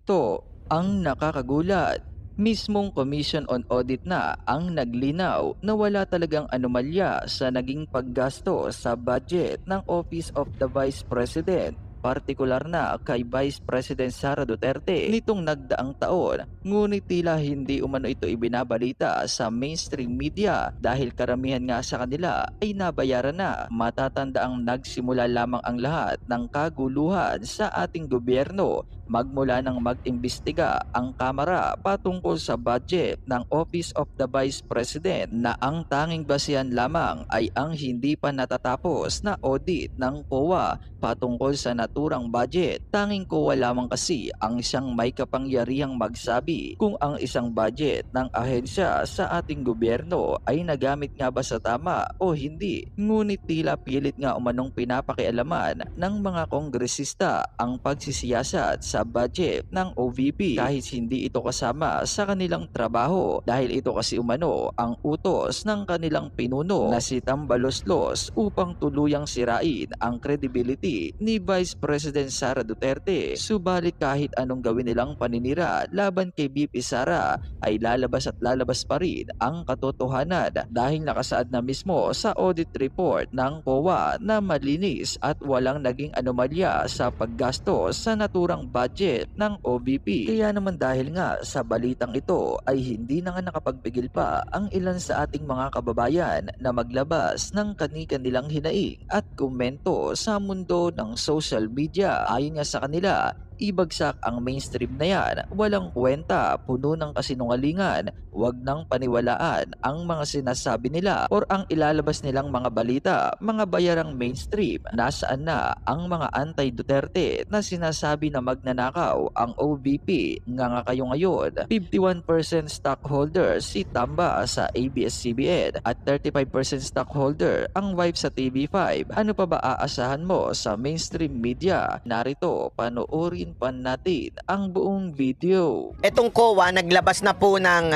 Ito ang nakakagulat. Mismong Commission on Audit na ang naglinaw na wala talagang anomalya sa naging paggasto sa budget ng Office of the Vice President, partikular na kay Vice President Sara Duterte nitong nagdaang taon. Ngunit tila hindi umano ito ibinabalita sa mainstream media dahil karamihan nga sa kanila ay nabayaran na. Matatandaang nagsimula lamang ang lahat ng kaguluhan sa ating gobyerno magmula nang mag-imbestiga ang Kamara patungkol sa budget ng Office of the Vice President na ang tanging basihan lamang ay ang hindi pa natatapos na audit ng COA patungkol sa naturang budget. Tanging COA lamang kasi ang siyang may kapangyarihang magsabi kung ang isang budget ng ahensya sa ating gobyerno ay nagamit nga ba sa tama o hindi. Ngunit tila pilit nga umanong pinapakialaman ng mga kongresista ang pagsisiyasat sa budget ng OVP kahit hindi ito kasama sa kanilang trabaho dahil ito kasi umano ang utos ng kanilang pinuno na si Tambaloslos upang tuluyang sirain ang credibility ni Vice President Sara Duterte. Subalit kahit anong gawin nilang paninira laban kay VP Sara ay lalabas at lalabas pa rin ang katotohanan dahil nakasaad na mismo sa audit report ng COA na malinis at walang naging anomalya sa paggasto sa naturang budget ng OVP. Kaya naman dahil nga sa balitang ito ay hindi na nga nakapagpigil pa ang ilan sa ating mga kababayan na maglabas ng kani-kanilang hinaing at komento sa mundo ng social media. Ayon nga sa kanila, ibagsak ang mainstream na yan, walang kwenta, puno ng kasinungalingan, wag nang paniwalaan ang mga sinasabi nila or ang ilalabas nilang mga balita, mga bayarang mainstream. Nasaan na ang mga anti-Duterte na sinasabi na magnanakaw ang OVP? Nga kayo ngayon, 51% stockholder si Tamba sa ABS-CBN at 35% stockholder ang wife sa TV5. Ano pa ba aasahan mo sa mainstream media? Narito, panoorin pa natin ang buong video. Etong COA naglabas na po ng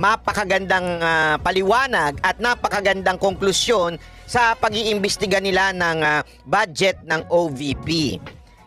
mapakagandang paliwanag at napakagandang konklusyon sa pag-iimbestiga nila ng budget ng OVP.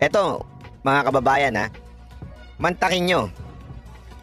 Eto, mga kababayan mantakin nyo.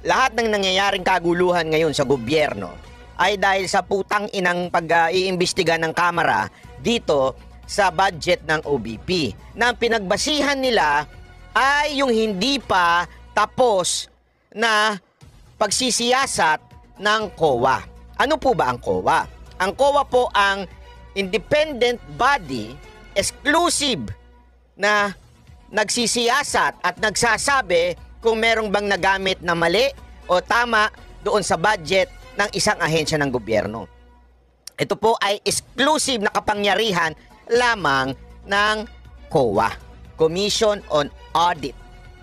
Lahat ng nangyayaring kaguluhan ngayon sa gobyerno ay dahil sa putang inang pag-iimbestiga ng Kamara dito sa budget ng OVP. Na ang pinagbasihan nila ay yung hindi pa tapos na pagsisiyasat ng COA. Ano po ba ang COA? Ang COA po ang independent body, exclusive na nagsisiyasat at nagsasabi kung merong bang nagamit na mali o tama doon sa budget ng isang ahensya ng gobyerno. Ito po ay exclusive na kapangyarihan lamang ng COA, Commission on Audit.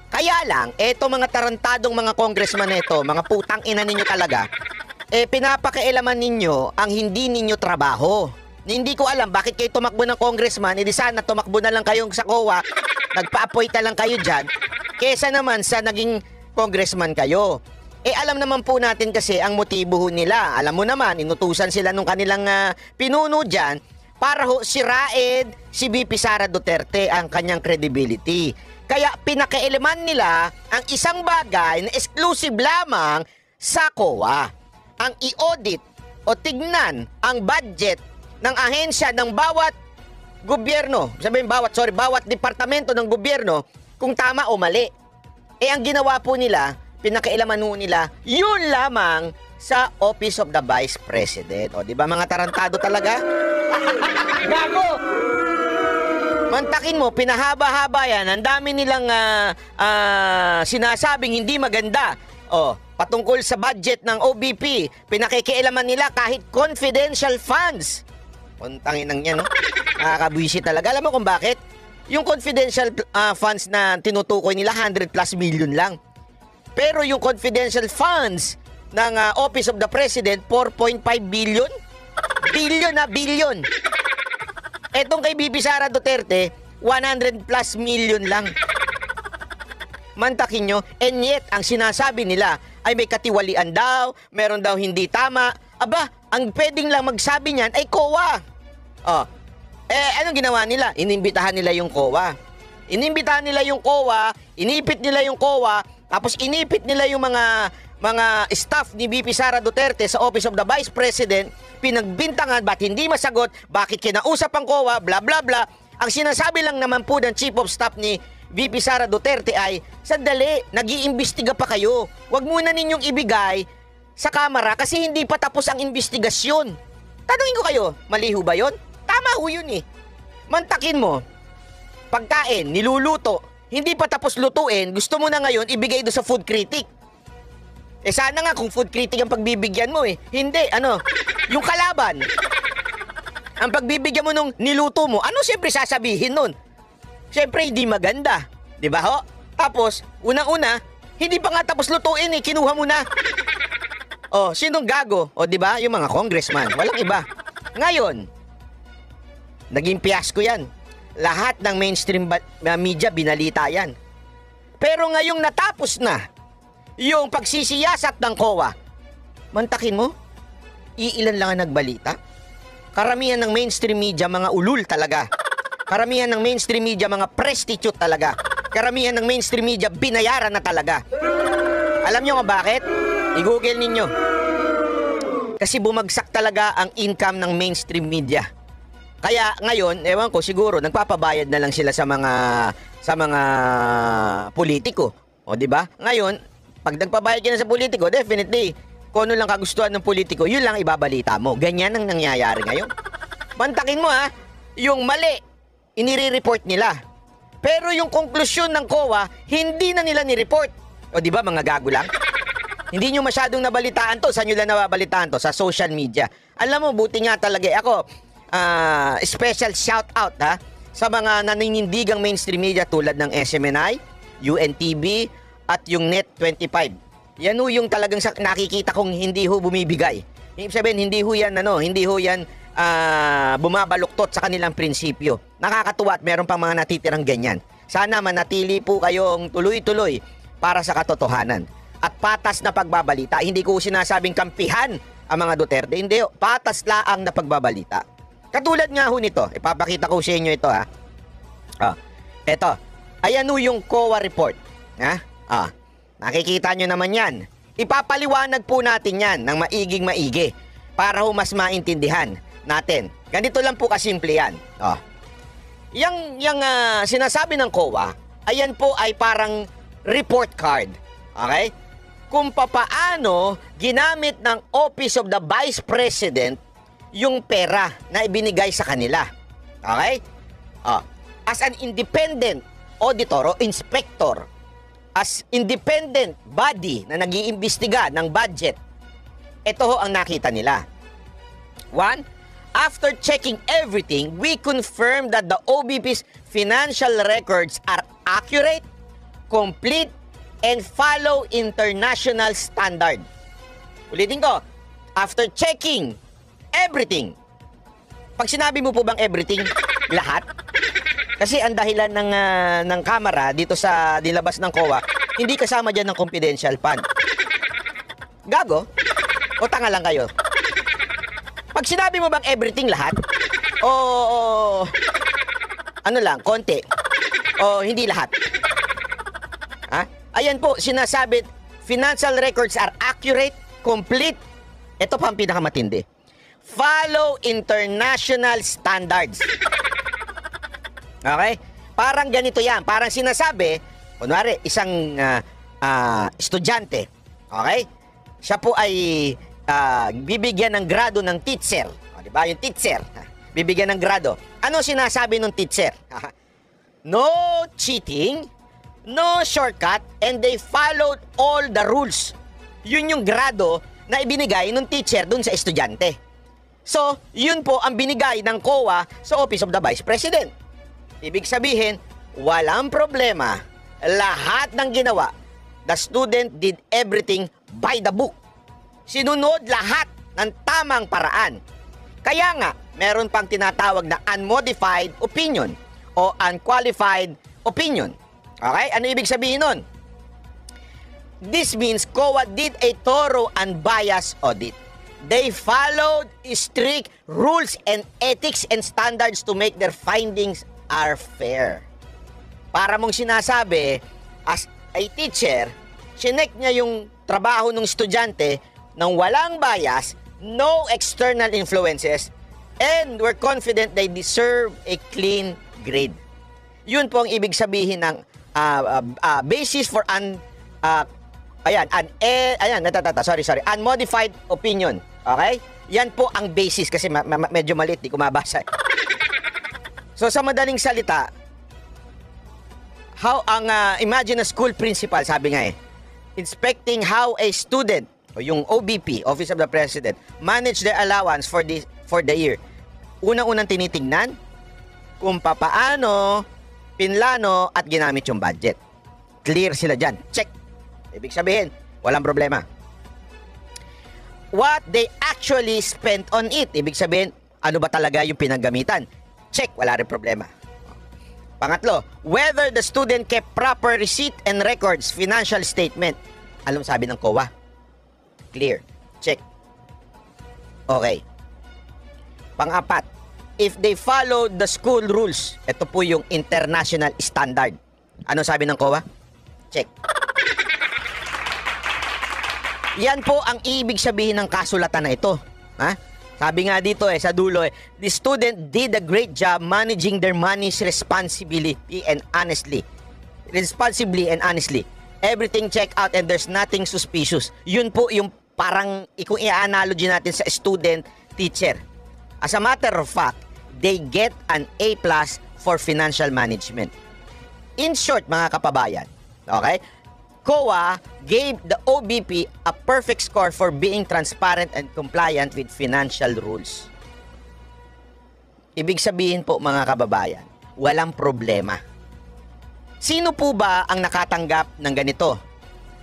Kaya lang, eto mga tarantadong mga congressman nito, mga putang ina ninyo talaga, pinapakialaman ninyo ang hindi ninyo trabaho. Hindi ko alam bakit kayo tumakbo ng congressman, hindi sana tumakbo na lang kayong sa COA, nagpa-appoint na lang kayo dyan, kesa naman sa naging congressman kayo. Alam naman po natin kasi ang motibo nila. Alam mo naman, inutusan sila nung kanilang pinuno dyan para sirain si VP Sara Duterte ang kanyang credibility. Kaya pinakialaman nila ang isang bagay na exclusive lamang sa COA. Ang i-audit o tignan ang budget ng ahensya ng bawat gobyerno, bawat departamento ng gobyerno kung tama o mali. Ang ginawa po nila, pinakialaman nila, yun lamang sa Office of the Vice President. O, di ba mga tarantado talaga? Gago! Mantakin mo, pinahaba-haba yan. Ang dami nilang sinasabing hindi maganda. O, patungkol sa budget ng OVP, pinakikialaman nila kahit confidential funds. Puntangin ng yan, no? Nakakabwisit talaga. Alam mo kung bakit? Yung confidential funds na tinutukoy nila, 100 plus million lang. Pero yung confidential funds ng Office of the President, 4.5 billion? Billion. Etong kay VP Sara Duterte, 100 plus million lang. Mantakin nyo, and yet, ang sinasabi nila ay may katiwalian daw, meron daw hindi tama. Aba, ang pwedeng lang magsabi niyan ay COA. Anong ginawa nila? Inimbitahan nila yung COA. Inimbitahan nila yung COA, inipit nila yung COA, tapos inipit nila yung mga staff ni VP Sara Duterte sa Office of the Vice President, pinagbintangan, ba't hindi masagot, bakit kinausap ang COA, bla bla bla. Ang sinasabi lang naman po ng Chief of Staff ni VP Sara Duterte ay, sandali, nag-iimbestiga pa kayo. Huwag muna ninyong ibigay sa kamera kasi hindi pa tapos ang investigasyon. Tanungin ko kayo, mali ho ba yun? Tama ho yun eh. Mantakin mo, pagkain, niluluto, hindi pa tapos lutuin, gusto mo na ngayon ibigay doon sa food critic. Eh sana nga kung food critic ang pagbibigyan mo eh. Hindi, yung kalaban. Ang pagbibigyan mo nung niluto mo, ano siyempre sasabihin nun? Siyempre hindi maganda. Di ba ho? Tapos, unang-una, hindi pa nga tapos lutuin eh, kinuha mo na. Oh, sinong gago? O di ba? Yung mga congressman, walang iba. Ngayon, naging fiasco yan. Lahat ng mainstream media binalita yan. Pero ngayong natapos na yung pagsisiyasat ng COA, mantakin mo, iilan lang ang nagbalita. Karamihan ng mainstream media, mga ulul talaga. Karamihan ng mainstream media, mga prostitute talaga. Karamihan ng mainstream media, binayaran na talaga. Alam nyo nga bakit? I-google ninyo. Kasi bumagsak talaga ang income ng mainstream media. Kaya ngayon, ewan ko, siguro nagpapabayad na lang sila sa mga politiko. O di ba? Ngayon, pag nagpabayad ka na sa politiko, definitely kung ano lang kagustuhan ng politiko, yun lang ibabalita mo. Ganyan ang nangyayari ngayon. Mantakin mo yung mali, inire-report nila. Pero yung konklusyon ng COA, hindi na nila ni-report. O di ba, mga gago lang? Hindi nyo masyadong nabalitaan to. Saan nyo lang nababalitaan to? Sa social media. Alam mo, buti nga talaga. Ako, special shout out sa mga naninindigang mainstream media tulad ng SMNI, UNTV at yung Net25. Yan ho yung talagang nakikita kong hindi ho bumibigay. Ibig sabihin hindi ho yan bumabaluktot sa kanilang prinsipyo. Nakakatuwa at meron pang mga natitirang ganyan. Sana manatili po kayong tuloy-tuloy para sa katotohanan at patas na pagbabalita. Hindi ko sinasabing kampihan ang mga Duterte, hindi ho, patas laang na pagbabalita. Katulad nga ho nito, ipapakita ko sa inyo ito Ito, ayan ho yung COA report. Nakikita nyo naman yan. Ipapaliwanag po natin yan ng maiging-maigi para ho mas maintindihan natin. Ganito lang po kasimple yan. Yung sinasabi ng COA, ayan po ay parang report card. Okay? Kung papaano ginamit ng Office of the Vice President yung pera na ibinigay sa kanila. Okay? As an independent auditor o inspector, as independent body na nag-iimbestiga ng budget, ito ho ang nakita nila. 1. After checking everything, we confirm that the OVP's financial records are accurate, complete, and follow international standard. Ulitin ko, after checking everything. Pag sinabi mo po bang everything, lahat? Kasi ang dahilan ng camera dito sa nilabas ng COA, hindi kasama dyan ng confidential fund. Gago? O tanga lang kayo? Pag sinabi mo bang everything lahat? O ano lang, konti? O hindi lahat? Ayan po, sinasabi, financial records are accurate, complete. Ito pa ang pinakamatindi. Follow international standards. Okay? Parang ganito yan. Parang sinasabi, kunwari, isang estudyante, okay? Siya po ay bibigyan ng grado ng teacher. Diba? Yung teacher, bibigyan ng grado. Ano sinasabi ng teacher? No cheating, no shortcut, and they followed all the rules. Yun yung grado na ibinigay ng teacher dun sa estudyante. So, yun po ang binigay ng COA sa Office of the Vice President. Ibig sabihin, walang problema. Lahat ng ginawa, the student did everything by the book. Sinunod lahat ng tamang paraan. Kaya nga, meron pang tinatawag na unmodified opinion o unqualified opinion. Okay? Ano ibig sabihin nun? This means COA did a thorough and unbiased audit. They followed strict rules and ethics and standards to make their findings are fair. para mong sinasabi, as a teacher, chinek niya yung trabaho ng estudyante ng walang bias, no external influences, and we're confident they deserve a clean grade. Yun po ang ibig sabihin ng basis for unmodified opinion. Okay? Yan po ang basis kasi medyo maliit, di ko mabasa. So sa madaling salita, imagine a school principal, sabi nga inspecting how a student, o yung OBP, Office of the President, manage their allowance for the year. Unang-unang tinitingnan kung papaano pinlano at ginamit yung budget. Clear sila dyan. Check. Ibig sabihin, walang problema. What they actually spent on it. Ibig sabihin, ano ba talaga yung pinaggamitan. Check. Wala rin problema. Pangatlo, whether the student kept proper receipt and records, financial statement. Alam sabi ng COA? Clear. Check. Okay. Pang-apat, if they followed the school rules, ito po yung international standard. Ano sabi ng COA? Check. Yan po ang ibig sabihin ng kasulatan na ito. Ha? Sabi nga dito sa dulo the student did a great job managing their money's responsibly and honestly. Responsibly and honestly. Everything check out and there's nothing suspicious. Yun po yung parang kung i-analogy natin sa student teacher. As a matter of fact, they get an A+ for financial management. In short, mga kapabayan, okay? COA gave the OBP a perfect score for being transparent and compliant with financial rules. Ibig sabihin po, mga kababayan, walang problema. Sino po ba ang nakatanggap ng ganito?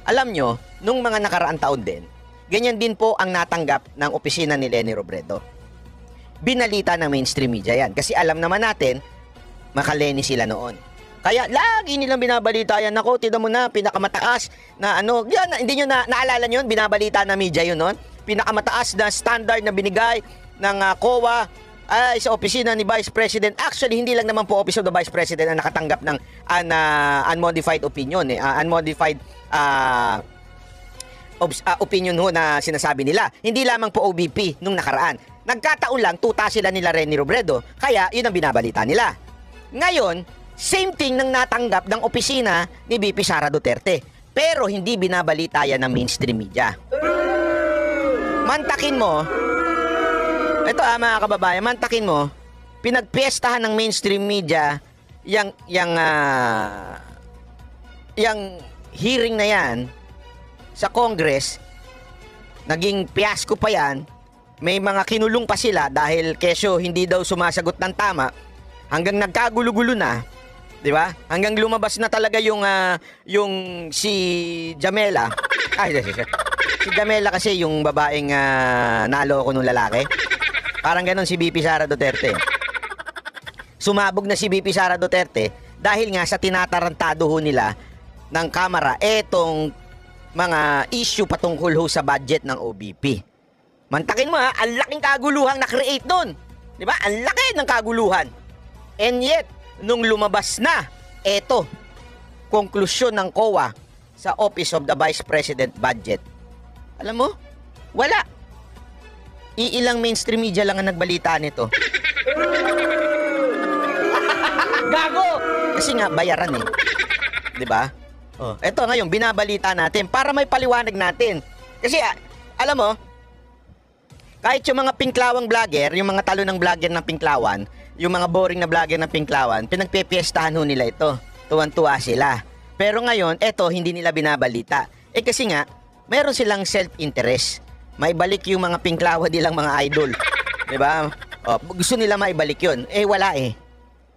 Alam nyo, nung mga nakaraang taon din, ganyan din po ang natanggap ng opisina ni Leni Robredo. Binalita ng mainstream media yan. Kasi alam naman natin, makaleni sila noon. Kaya lagi nilang binabalita yan. Ako, tignan mo na, pinakamataas na yan, hindi nyo naalala nyo yun? Binabalita na media yun noon. Pinakamataas na standard na binigay ng COA ay sa opisina ni Vice President. Actually, hindi lang naman po Office of the Vice President ang nakatanggap ng unmodified opinion. Unmodified opinion ho na sinasabi nila. Hindi lamang po OBP nung nakaraan. Nagkataon lang, tuta sila nila Leni Robredo. Kaya, yun ang binabalita nila. Ngayon, same thing nang natanggap ng opisina ni VP Sara Duterte. Pero hindi binabalita yan ng mainstream media. Mantakin mo, ito mga kababayan, mantakin mo, pinagpiestahan ng mainstream media yang hearing na yan sa Congress, naging fiasco pa yan. May mga kinulong pa sila dahil kesyo hindi daw sumasagot ng tama hanggang nagkagulo-gulo na, 'di ba? Hanggang lumabas na talaga yung si Jamela. Si Jamela kasi yung babaeng naloko nung lalaki. Parang ganoon si VP Sara Duterte. Sumabog na si VP Sara Duterte dahil nga sa tinatarantado ho nila ng Kamara etong mga issue patungkol ho sa budget ng OBP. Mantakin mo ang laking kaguluhang na-create doon. Di ba? Ang laki ng kaguluhan. And yet, nung lumabas na, eto, konklusyon ng COA sa Office of the Vice President Budget. Alam mo, wala. Iilang mainstream media lang ang nagbalita nito. Gago! Kasi nga, bayaran Di ba? Eto ngayon, binabalita natin para may paliwanag natin. Kasi, alam mo, kahit yung mga pinklawang vlogger, yung mga talo ng vlogger ng pinklawan, yung mga boring na vlogger ng pinklawan, pinagpepiestahan ho nila ito. Tuwan-tuwa sila. Pero ngayon, eto, hindi nila binabalita. Kasi nga, meron silang self-interest. Maibalik yung mga pinklawan nilang mga idol. Diba? Gusto nila maibalik yun. Wala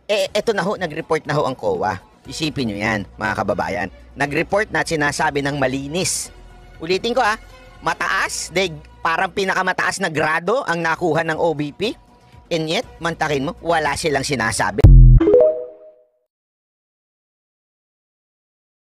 eto na ho, nag-report na ho ang COA. Isipin nyo yan, mga kababayan. Nag-report na at sinasabi ng malinis. Ulitin ko mataas, parang pinakamataas na grado ang nakuha ng OBP. And yet, mantakin mo, wala silang sinasabi.